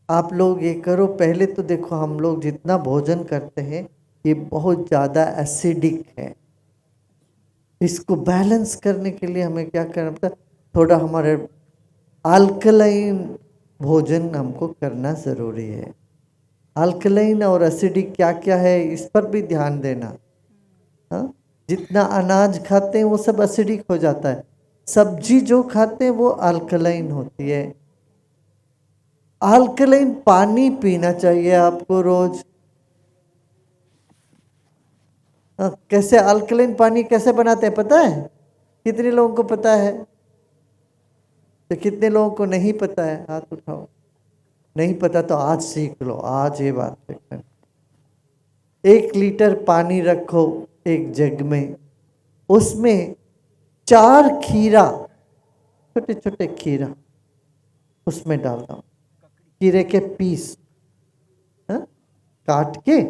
आप लोग ये करो। पहले तो देखो हम लोग जितना भोजन करते हैं ये बहुत ज़्यादा एसिडिक है। इसको बैलेंस करने के लिए हमें क्या करना पड़ता है, थोड़ा हमारे अल्कलाइन भोजन हमको करना ज़रूरी है। अल्कलाइन और एसिडिक क्या क्या है इस पर भी ध्यान देना। हाँ, जितना अनाज खाते हैं वो सब एसिडिक हो जाता है, सब्जी जो खाते हैं वो अल्कलाइन होती है। अल्कलाइन पानी पीना चाहिए आपको रोज। कैसे अल्कलाइन पानी कैसे बनाते हैं पता है? कितने लोगों को पता है? तो कितने लोगों को नहीं पता है? हाथ उठाओ। नहीं पता तो आज सीख लो, आज ये बात सीखना। 1 लीटर पानी रखो एक जग में, उसमें 4 खीरा, छोटे छोटे खीरा उसमें डाल दो। खीरे के पीस, हाँ, काट के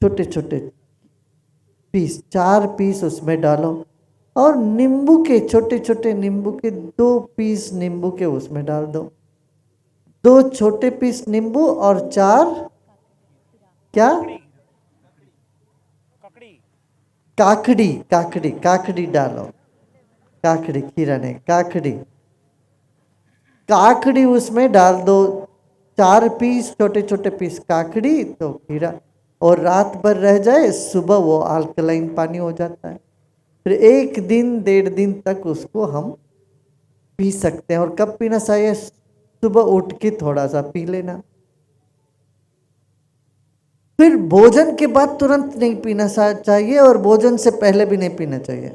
छोटे छोटे पीस, 4 पीस उसमें डालो। और नींबू के छोटे छोटे नींबू के 2 पीस नींबू के उसमें डाल दो। 2 छोटे पीस नींबू और 4 क्या? काकड़ी, काकड़ी, काकड़ी डालो। काकड़ी, खीरा नहीं, काकड़ी। काकड़ी उसमें डाल दो, 4 पीस, छोटे छोटे पीस काकड़ी तो खीरा। और रात भर रह जाए, सुबह वो अल्कलाइन पानी हो जाता है। फिर 1 दिन 1.5 दिन तक उसको हम पी सकते हैं। और कब पीना चाहिए? सुबह उठ के थोड़ा सा पी लेना। फिर भोजन के बाद तुरंत नहीं पीना चाहिए और भोजन से पहले भी नहीं पीना चाहिए।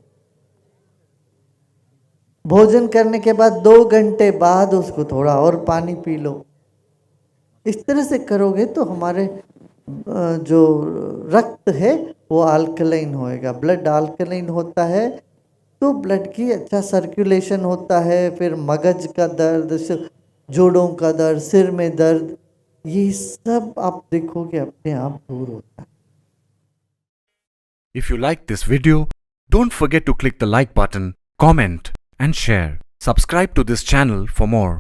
भोजन करने के बाद 2 घंटे बाद उसको थोड़ा और पानी पी लो। इस तरह से करोगे तो हमारे जो रक्त है वो अल्कलाइन होएगा। ब्लड अल्कलाइन होता है तो ब्लड की अच्छा सर्कुलेशन होता है। फिर मगज का दर्द, जोड़ों का दर्द, सिर में दर्द, ये सब आप देखोगे अपने आप दूर होता है। If you like this video, don't forget to click the like button, comment and share. Subscribe to this channel for more.